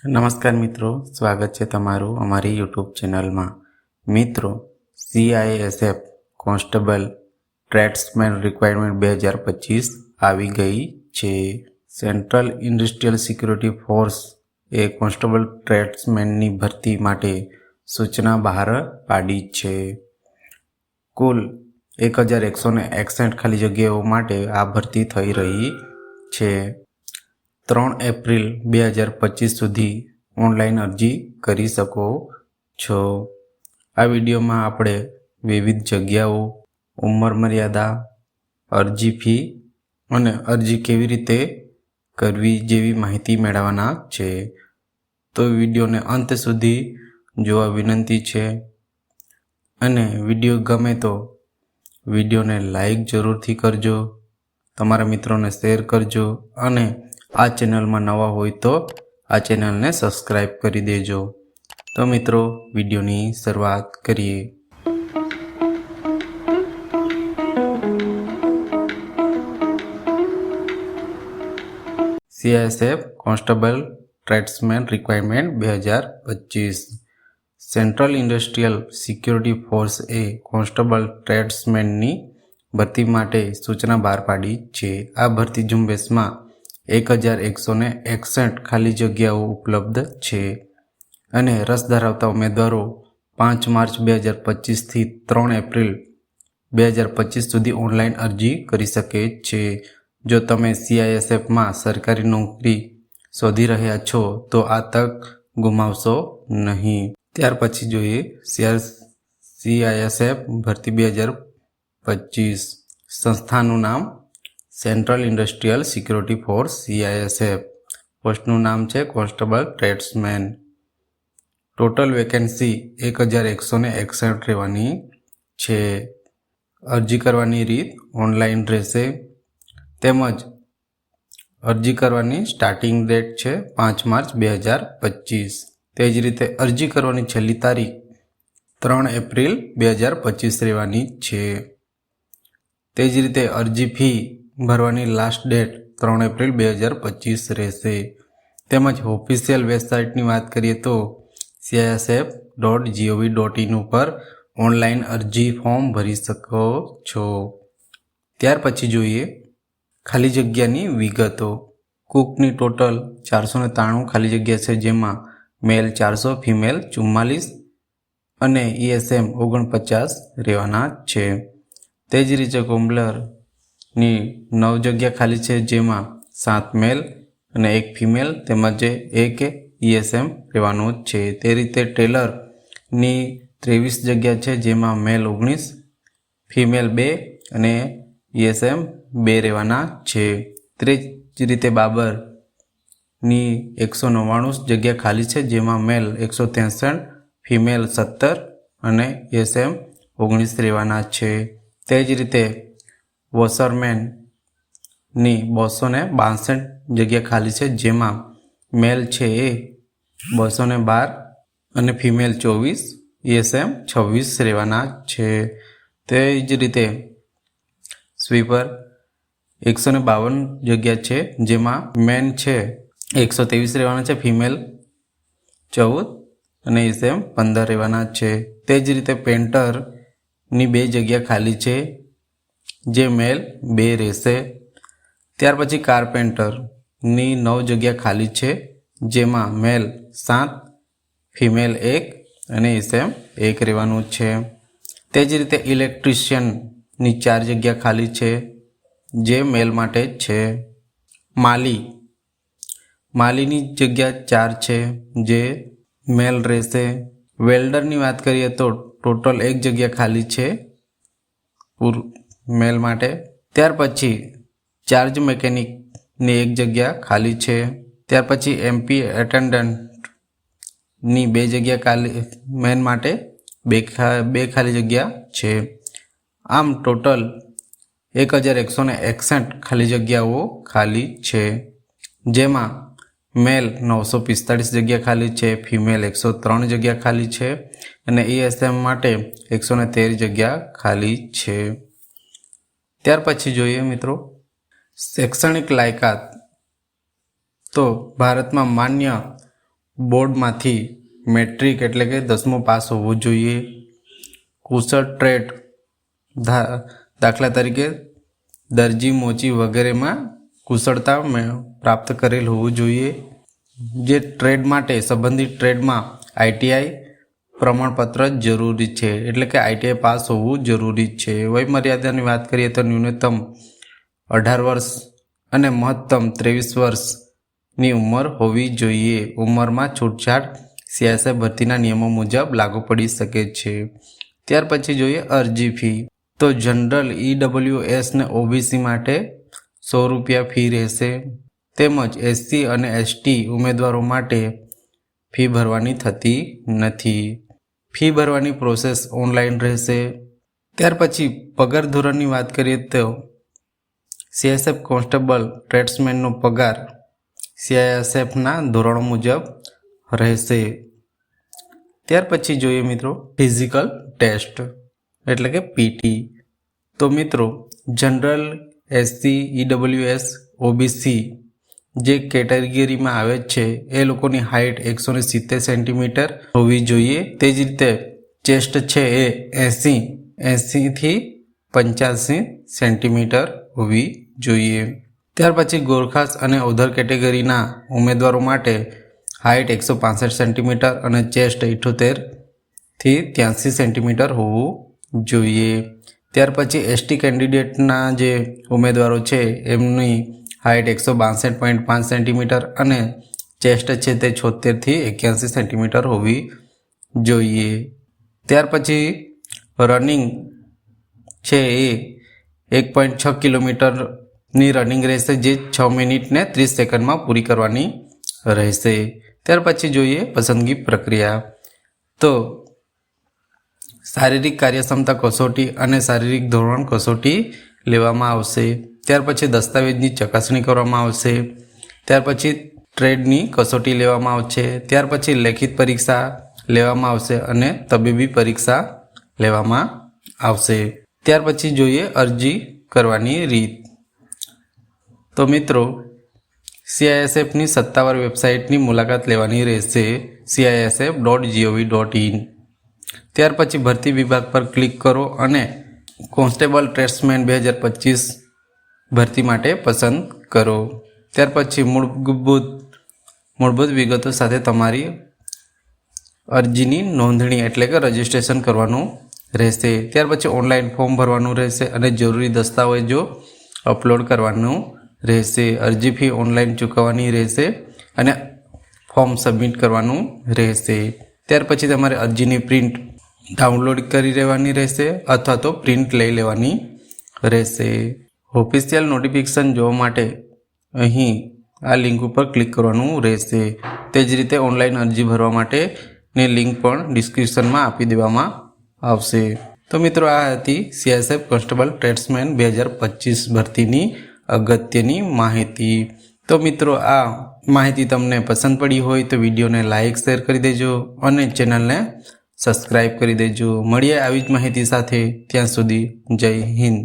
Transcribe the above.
નમસ્કાર મિત્રો, સ્વાગત છે તમારું અમારી યુટ્યુબ ચેનલમાં. મિત્રો, CISF કોન્સ્ટેબલ ટ્રેડ્સમેન રિક્વાયરમેન્ટ 2025 આવી ગઈ છે. સેન્ટ્રલ ઇન્ડસ્ટ્રીયલ સિક્યુરિટી ફોર્સ એ કોન્સ્ટેબલ ટ્રેડ્સમેનની ભરતી માટે સૂચના બહાર પાડી છે. કુલ 1161 ખાલી જગ્યાઓ માટે આ ભરતી થઈ રહી છે. 3 એપ્રિલ 2025 સુધી ઓનલાઈન અરજી કરી શકો છો. આ વિડીયોમાં આપણે વિવિધ જગ્યાઓ, ઉંમર મર્યાદા, અરજી ફી અને અરજી કેવી રીતે કરવી જેવી માહિતી મેળવવાના છે. તો વિડીયોને અંત સુધી જોવા વિનંતી છે અને વિડીયો ગમે તો વિડીયોને લાઈક જરૂરથી કરજો, તમારા મિત્રોને શેર કરજો અને આ ચેનલમાં નવા હોય તો આ ચેનલને સબસ્ક્રાઈબ કરી દેજો. તો મિત્રો, વિડીયોની શરૂઆત કરીએ. CISF constable tradesman requirement 2025. Central Industrial Security Force એ કોન્સ્ટેબલ ટ્રેડ્સમેનની ભરતી માટે સૂચના બહાર પાડી છે. આ ભરતી ઝુંબેશમાં 1161 ખાલી જગ્યાઓ ઉપલબ્ધ છે અને રસ ધરાવતા ઉમેદવારો 5 માર્ચ 2025થી 3 એપ્રિલ 2025 સુધી ઓનલાઈન અરજી કરી શકે છે. જો તમે CISFમાં સરકારી નોકરી શોધી રહ્યા છો તો આ તક ગુમાવશો નહીં. ત્યાર પછી જોઈએ CISF ભરતી 2025. સંસ્થાનું નામ central Industrial Security force CISF. પોસ્ટનું નામ છે કોન્સ્ટેબલ ટ્રેડ્સમેન. ટોટલ વેકેન્સી 1161 રહેવાની છે. અરજી કરવાની રીત ઓનલાઈન રહેશે તેમજ અરજી કરવાની સ્ટાર્ટિંગ ડેટ છે 5 માર્ચ 2025. તે જ રીતે અરજી કરવાની છેલ્લી તારીખ 3 એપ્રિલ 2025 રહેવાની છે. તે જ રીતે અરજી ફી ભરવાની લાસ્ટ ડેટ 3 એપ્રિલ 2025 રહેશે. તેમજ ઓફિશિયલ વેબસાઇટની વાત કરીએ તો CISF.gov.in ઉપર ઓનલાઈન અરજી ફોર્મ ભરી શકો છો. ત્યાર પછી જોઈએ ખાલી જગ્યાની વિગતો. કુકની ટોટલ 493 ખાલી જગ્યા છે, જેમાં મેલ 400, ફિમેલ 44 અને ESM 49 રહેવાના છે. તે જ રીતે કોમ્બલરની 9 જગ્યા ખાલી છે, જેમાં 7 મેલ અને 1 ફિમેલ તેમજ 1 ESM રહેવાનું છે. તે રીતે ટેલરની 23 જગ્યા છે, જેમાં મેલ 19, ફિમેલ 2 અને ESM 2 રહેવાના છે. તે જ રીતે બાબરની 199 જગ્યા ખાલી છે, જેમાં મેલ 163, ફિમેલ 17 અને ESM 19 રહેવાના છે. તે જ રીતે વોશરમેનની 262 જગ્યા ખાલી છે, જેમાં મેલ છે એ 212 અને ફિમેલ 24, ESM 26 રહેવાના છે. તે જ રીતે સ્વીપર 152 જગ્યા છે, જેમાં મેન છે 123 રહેવાના છે, ફિમેલ 14 અને ESM 15 રહેવાના છે. તે જ રીતે પેન્ટરની 2 જગ્યા ખાલી છે, જે મેલ 2 રહેશે. ત્યાર પછી કાર્પેન્ટરની 9 જગ્યા ખાલી છે, જેમાં મેલ 7, ફિમેલ 1 અને ESM 1 રહેવાનું છે. તે જ રીતે ઇલેક્ટ્રિશિયનની 4 જગ્યા ખાલી છે, જે મેલ માટે છે. માલીની જગ્યા 4 છે, જે મેલ રહેશે. વેલ્ડરની વાત કરીએ તો ટોટલ 1 જગ્યા ખાલી છે મેલ માટે. ત્યાર પછી ચાર્જ મેકેનિકની 1 જગ્યા ખાલી છે. ત્યાર પછી MP એટેન્ડન્ટની 2 જગ્યા ખાલી મેન માટે 2 ખાલી જગ્યા છે. આમ ટોટલ 1161 ખાલી જગ્યાઓ ખાલી છે, જેમાં મેલ 945 જગ્યા ખાલી છે, ફિમેલ 103 જગ્યા ખાલી છે અને ESM માટે 113 જગ્યા ખાલી છે. ત્યાર પછી જોઈએ મિત્રો શૈક્ષણિક લાયકાત. તો ભારતમાં માન્ય બોર્ડમાંથી મેટ્રિક એટલે કે 10મું પાસ હોવું જોઈએ. કુશળ ટ્રેડ દાખલા તરીકે દરજી, મોચી વગેરેમાં કુશળતા પ્રાપ્ત કરેલ હોવું જોઈએ. જે ટ્રેડ માટે સંબંધિત ટ્રેડમાં આઈટીઆઈ પ્રમાણપત્ર જરૂરી છે, એટલે કે આઈટીઆઈ પાસ હોવું જરૂરી છે. વયમર્યાદાની વાત કરીએ તો ન્યૂનતમ 18 વર્ષ અને મહત્તમ 23 વર્ષની ઉંમર હોવી જોઈએ. ઉંમરમાં છૂટછાટ સીઆઈએસએફ ભરતીના નિયમો મુજબ લાગુ પડી શકે છે. ત્યાર પછી જોઈએ અરજી ફી. તો જનરલ, ઈડબ્લ્યુએસ ને ઓબીસી માટે 100 રૂપિયા ફી રહેશે, તેમજ એસસી અને એસટી ઉમેદવારો માટે ફી ભરવાની થતી નથી. ફી ભરવાની પ્રોસેસ ઓનલાઈન રહેશે. ત્યાર પછી પગાર ધોરણની વાત કરીએ તો સીઆઈએસએફ કોન્સ્ટેબલ ટ્રેડ્સમેનનો પગાર સીઆઈએસએફના ધોરણો મુજબ રહેશે. ત્યાર પછી જોઈએ મિત્રો ફિઝિકલ ટેસ્ટ એટલે કે પીટી. તો મિત્રો જનરલ, એસસી, ઈડબ્લ્યુએસ, ઓબીસી જે કેટેગરીમાં આવે છે એ લોકોની હાઇટ 170 સેન્ટીમીટર હોવી જોઈએ. તે જ રીતે ચેસ્ટ છે એ 80થી 85 સેન્ટીમીટર હોવી જોઈએ. ત્યાર પછી ગોરખાસ અને ઓધર કેટેગરીના ઉમેદવારો માટે હાઇટ 165 સેન્ટીમીટર અને ચેસ્ટ 78થી 83 સેન્ટીમીટર હોવું જોઈએ. ત્યાર પછી એસટી કેન્ડિડેટના જે ઉમેદવારો છે એમની હાઇટ 162.5 સેન્ટીમીટર અને ચેસ્ટ છે તે 76થી 81 સેન્ટીમીટર હોવી જોઈએ. ત્યાર પછી રનિંગ છે એ 1.6 કિલોમીટરની રનિંગ રહેશે, જે 6 મિનિટ ને 30 સેકન્ડમાં પૂરી કરવાની રહેશે. ત્યાર પછી જોઈએ પસંદગી પ્રક્રિયા. તો શારીરિક કાર્યક્ષમતા કસોટી અને શારીરિક ધોરણ કસોટી લેવામાં આવશે. ત્યાર પછી દસ્તાવેજની ચકાસણી કરવામાં આવશે. ત્યાર પછી ટ્રેડની કસોટી લેવામાં આવશે. ત્યાર પછી લેખિત પરીક્ષા લેવામાં આવશે અને તબીબી પરીક્ષા લેવામાં આવશે. ત્યાર પછી જોઈએ અરજી કરવાની રીત. તો મિત્રો સીઆઈએસએફની સત્તાવાર વેબસાઇટની મુલાકાત લેવાની રહેશે, CISF.gov.in. ત્યાર પછી ભરતી વિભાગ પર ક્લિક કરો અને કોન્સ્ટેબલ ટ્રેડ્સમેન 2025 ભરતી માટે પસંદ કરો. ત્યાર પછી મૂળભૂત વિગતો સાથે તમારી અરજીની નોંધણી એટલે કે રજિસ્ટ્રેશન કરવાનું રહેશે. ત્યાર પછી ઓનલાઈન ફોર્મ ભરવાનું રહેશે અને જરૂરી દસ્તાવેજો અપલોડ કરવાનું રહેશે. અરજી ફી ઓનલાઈન ચૂકવવાની રહેશે અને ફોર્મ સબમિટ કરવાનું રહેશે. ત્યાર પછી તમારે અરજીની પ્રિન્ટ ડાઉનલોડ કરી લેવાની રહેશે અથવા તો પ્રિન્ટ લઈ લેવાની રહેશે. ઓફિશિયલ નોટિફિકેશન જોવા માટે અહીં આ લિંક ઉપર ક્લિક કરવાનું રહેશે. તે જ રીતે ઓનલાઈન અરજી ભરવા માટેની લિંક પણ ડિસ્ક્રિપ્શનમાં આપી દેવામાં આવશે. તો મિત્રો આ હતી સીઆઈએસએફ કોન્સ્ટેબલ ટ્રેડ્સમેન 2025 ભરતીની અગત્યની માહિતી. તો મિત્રો આ માહિતી તમને પસંદ પડી હોય તો વિડીયોને લાઇક, શેર કરી દેજો અને ચેનલને સબસ્ક્રાઈબ કરી દેજો. મળીએ આવી જ માહિતી સાથે. ત્યાં સુધી જય હિન્દ.